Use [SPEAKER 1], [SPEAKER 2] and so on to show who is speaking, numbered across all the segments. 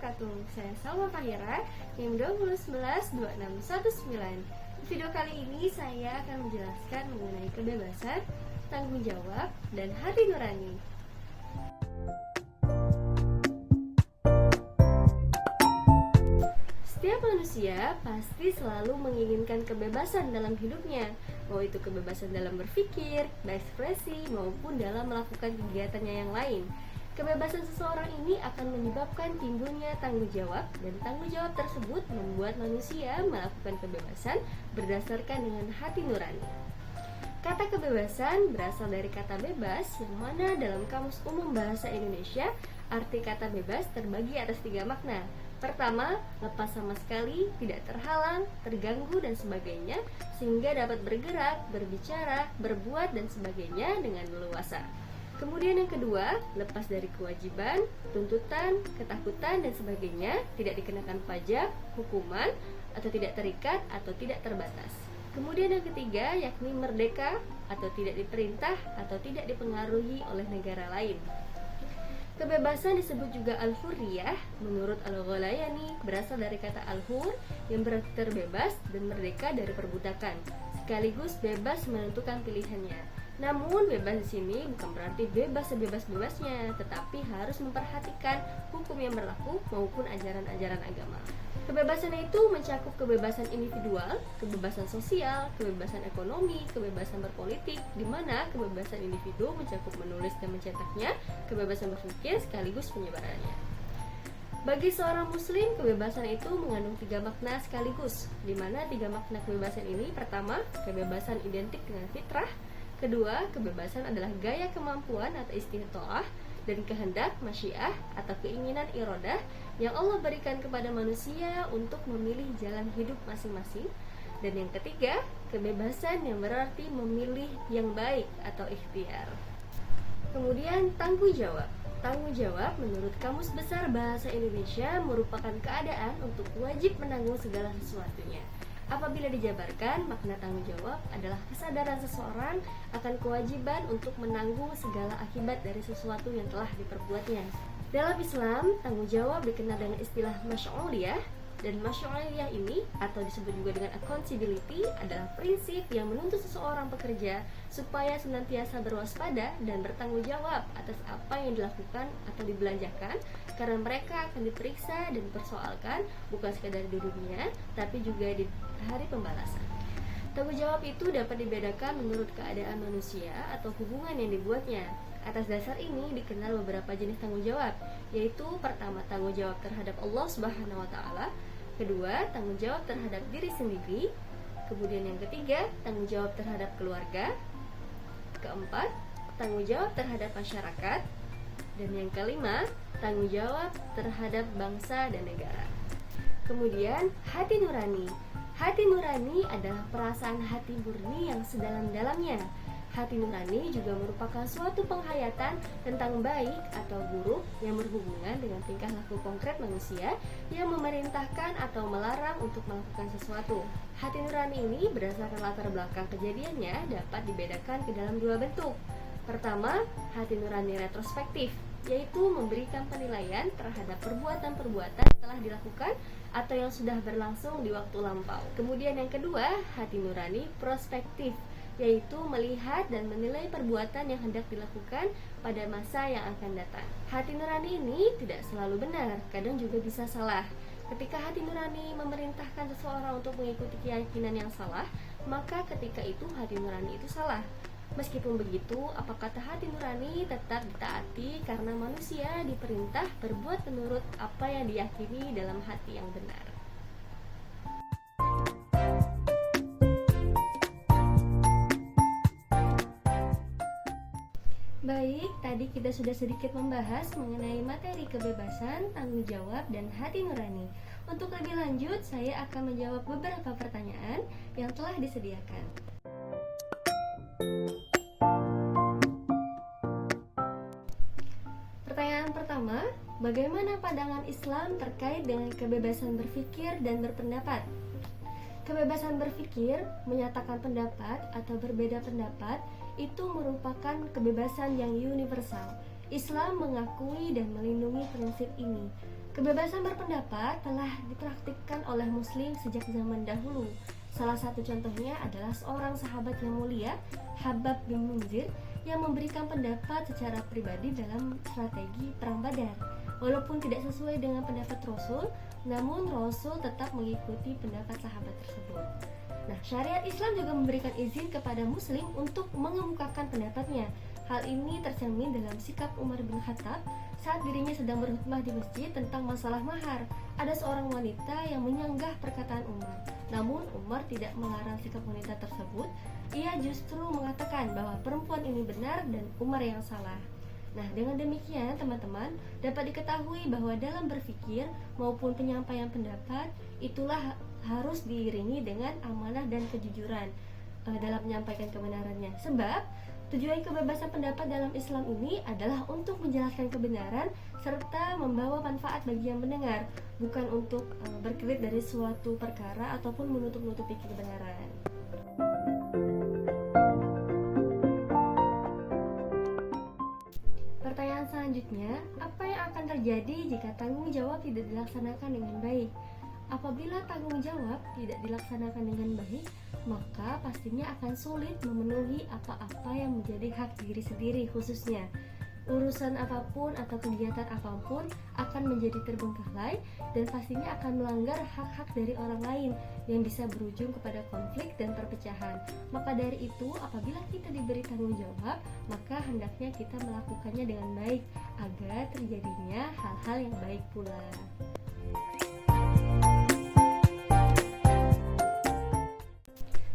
[SPEAKER 1] wabarakatuh. Saya Salma Fahira, NIM 2011-2619. Di video kali ini saya akan menjelaskan mengenai kebebasan, tanggung jawab, dan hati nurani. Setiap manusia pasti selalu menginginkan kebebasan dalam hidupnya, mau itu kebebasan dalam berpikir, berekspresi, maupun dalam melakukan kegiatannya yang lain. Kebebasan seseorang ini akan menyebabkan timbulnya tanggung jawab, dan tanggung jawab tersebut membuat manusia melakukan kebebasan berdasarkan dengan hati nurani. Kata kebebasan berasal dari kata bebas, yang mana dalam Kamus Umum Bahasa Indonesia, arti kata bebas terbagi atas 3 makna. Pertama, lepas sama sekali, tidak terhalang, terganggu, dan sebagainya, sehingga dapat bergerak, berbicara, berbuat, dan sebagainya dengan leluasa. Kemudian yang kedua, lepas dari kewajiban, tuntutan, ketakutan, dan sebagainya, tidak dikenakan pajak, hukuman, atau tidak terikat, atau tidak terbatas. Kemudian yang ketiga, yakni merdeka, atau tidak diperintah, atau tidak dipengaruhi oleh negara lain. Kebebasan disebut juga al-hurriyah. Menurut Al-Ghalayani, berasal dari kata al-hur yang berarti terbebas dan merdeka dari perbudakan, sekaligus bebas menentukan pilihannya. Namun bebas di sini bukan berarti bebas sebebas-bebasnya, tetapi harus memperhatikan hukum yang berlaku maupun ajaran-ajaran agama. Kebebasan itu mencakup kebebasan individual, kebebasan sosial, kebebasan ekonomi, kebebasan berpolitik, di mana kebebasan individu mencakup menulis dan mencetaknya, kebebasan berpikir sekaligus penyebarannya. Bagi seorang muslim, kebebasan itu mengandung 3 makna sekaligus, di mana 3 makna kebebasan ini: pertama, kebebasan identik dengan fitrah; kedua, kebebasan adalah gaya kemampuan atau istitoah dan kehendak masyiah atau keinginan irodah yang Allah berikan kepada manusia untuk memilih jalan hidup masing-masing; dan yang ketiga, kebebasan yang berarti memilih yang baik atau ikhtiar. Kemudian tanggung jawab. Tanggung jawab menurut Kamus Besar Bahasa Indonesia merupakan keadaan untuk wajib menanggung segala sesuatunya. Apabila dijabarkan, makna tanggung jawab adalah kesadaran seseorang akan kewajiban untuk menanggung segala akibat dari sesuatu yang telah diperbuatnya. Dalam Islam, tanggung jawab dikenal dengan istilah masy'uliyah, dan masy'uliyah ini atau disebut juga dengan accountability adalah prinsip yang menuntut seseorang pekerja supaya senantiasa berwaspada dan bertanggung jawab atas apa yang dilakukan atau dibelanjakan, karena mereka akan diperiksa dan dipersoalkan bukan sekadar di dunia tapi juga di hari pembalasan. Tanggung jawab itu dapat dibedakan menurut keadaan manusia atau hubungan yang dibuatnya. Atas dasar ini dikenal beberapa jenis tanggung jawab, yaitu pertama, tanggung jawab terhadap Allah Subhanahu wa taala; kedua, tanggung jawab terhadap diri sendiri; kemudian yang ketiga, tanggung jawab terhadap keluarga; keempat, tanggung jawab terhadap masyarakat; dan yang kelima, tanggung jawab terhadap bangsa dan negara. Kemudian, hati nurani. Hati nurani adalah perasaan hati murni yang sedalam-dalamnya. Hati nurani juga merupakan suatu penghayatan tentang baik atau buruk yang berhubungan dengan tingkah laku konkret manusia yang memerintahkan atau melarang untuk melakukan sesuatu. Hati nurani ini berdasarkan latar belakang kejadiannya dapat dibedakan ke dalam 2 bentuk. Pertama, hati nurani retrospektif, yaitu memberikan penilaian terhadap perbuatan-perbuatan yang telah dilakukan atau yang sudah berlangsung di waktu lampau. Kemudian yang kedua, hati nurani prospektif, yaitu melihat dan menilai perbuatan yang hendak dilakukan pada masa yang akan datang. Hati nurani ini tidak selalu benar, kadang juga bisa salah. Ketika hati nurani memerintahkan seseorang untuk mengikuti keyakinan yang salah, maka ketika itu hati nurani itu salah. Meskipun begitu, apa kata hati nurani tetap ditaati karena manusia diperintah berbuat menurut apa yang diyakini dalam hati yang benar. Baik, tadi kita sudah sedikit membahas mengenai materi kebebasan, tanggung jawab, dan hati nurani. Untuk lebih lanjut, saya akan menjawab beberapa pertanyaan yang telah disediakan. Pertanyaan pertama, bagaimana pandangan Islam terkait dengan kebebasan berpikir dan berpendapat? Kebebasan berpikir, menyatakan pendapat atau berbeda pendapat, itu merupakan kebebasan yang universal. Islam mengakui dan melindungi prinsip ini. Kebebasan berpendapat telah dipraktikkan oleh muslim sejak zaman dahulu. Salah satu contohnya adalah seorang sahabat yang mulia, Habab bin Munzir, yang memberikan pendapat secara pribadi dalam strategi perang Badar. Walaupun tidak sesuai dengan pendapat Rasul, namun Rasul tetap mengikuti pendapat sahabat tersebut. Nah, syariat Islam juga memberikan izin kepada muslim untuk mengemukakan pendapatnya. Hal ini tercermin dalam sikap Umar bin Khattab saat dirinya sedang berkhutbah di masjid tentang masalah mahar. Ada seorang wanita yang menyanggah perkataan Umar. Namun Umar tidak melarang sikap wanita tersebut. Ia justru mengatakan bahwa perempuan ini benar dan Umar yang salah. Nah, dengan demikian teman-teman dapat diketahui bahwa dalam berpikir maupun penyampaian pendapat itulah harus diiringi dengan amanah dan kejujuran dalam menyampaikan kebenarannya. Sebab tujuan kebebasan pendapat dalam Islam ini adalah untuk menjelaskan kebenaran serta membawa manfaat bagi yang mendengar, bukan untuk berkelit dari suatu perkara ataupun menutup-nutupi kebenaran. Pertanyaan selanjutnya, apa yang akan terjadi jika tanggung jawab tidak dilaksanakan dengan baik? Apabila tanggung jawab tidak dilaksanakan dengan baik, maka pastinya akan sulit memenuhi apa-apa yang menjadi hak diri sendiri khususnya. Urusan apapun atau kegiatan apapun akan menjadi terbengkalai dan pastinya akan melanggar hak-hak dari orang lain yang bisa berujung kepada konflik dan perpecahan. Maka dari itu, apabila kita diberi tanggung jawab, maka hendaknya kita melakukannya dengan baik agar terjadinya hal-hal yang baik pula.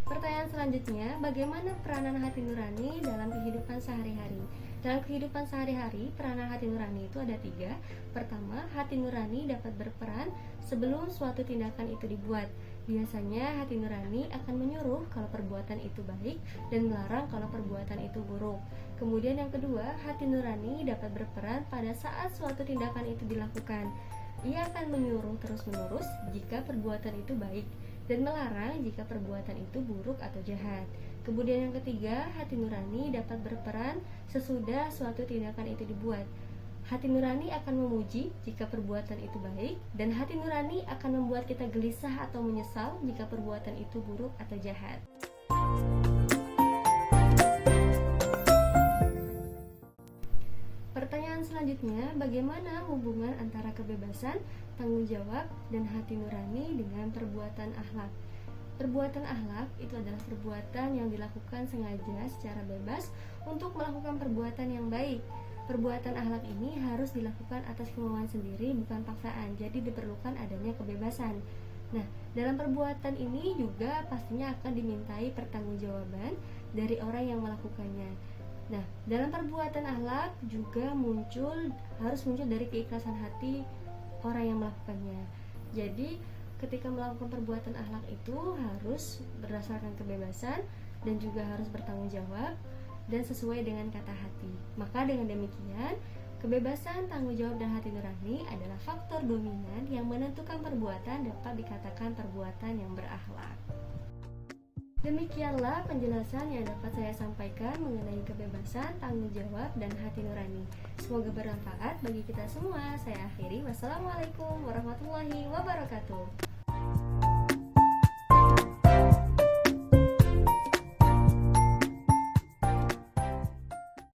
[SPEAKER 1] Pertanyaan selanjutnya, bagaimana peranan hati nurani dalam kehidupan sehari-hari? Dalam kehidupan sehari-hari, peranan hati nurani itu ada 3. Pertama, hati nurani dapat berperan sebelum suatu tindakan itu dibuat. Biasanya hati nurani akan menyuruh kalau perbuatan itu baik dan melarang kalau perbuatan itu buruk. Kemudian yang kedua, hati nurani dapat berperan pada saat suatu tindakan itu dilakukan. Ia akan menyuruh terus-menerus jika perbuatan itu baik dan melarang jika perbuatan itu buruk atau jahat. Kemudian yang ketiga, hati nurani dapat berperan sesudah suatu tindakan itu dibuat. Hati nurani akan memuji jika perbuatan itu baik, dan hati nurani akan membuat kita gelisah atau menyesal jika perbuatan itu buruk atau jahat. Pertanyaan selanjutnya, bagaimana hubungan antara kebebasan, tanggung jawab, dan hati nurani dengan perbuatan akhlak? Perbuatan akhlak itu adalah perbuatan yang dilakukan sengaja secara bebas untuk melakukan perbuatan yang baik. Perbuatan akhlak ini harus dilakukan atas kemauan sendiri, bukan paksaan. Jadi diperlukan adanya kebebasan. Nah, dalam perbuatan ini juga pastinya akan dimintai pertanggungjawaban dari orang yang melakukannya. Nah, dalam perbuatan akhlak juga harus muncul dari keikhlasan hati orang yang melakukannya. Jadi ketika melakukan perbuatan akhlak itu harus berdasarkan kebebasan dan juga harus bertanggung jawab dan sesuai dengan kata hati. Maka dengan demikian, kebebasan, tanggung jawab, dan hati nurani adalah faktor dominan yang menentukan perbuatan dapat dikatakan perbuatan yang berakhlak. Demikianlah penjelasan yang dapat saya sampaikan mengenai kebebasan, tanggung jawab, dan hati nurani. Semoga bermanfaat bagi kita semua. Saya akhiri. Wassalamualaikum warahmatullahi wabarakatuh.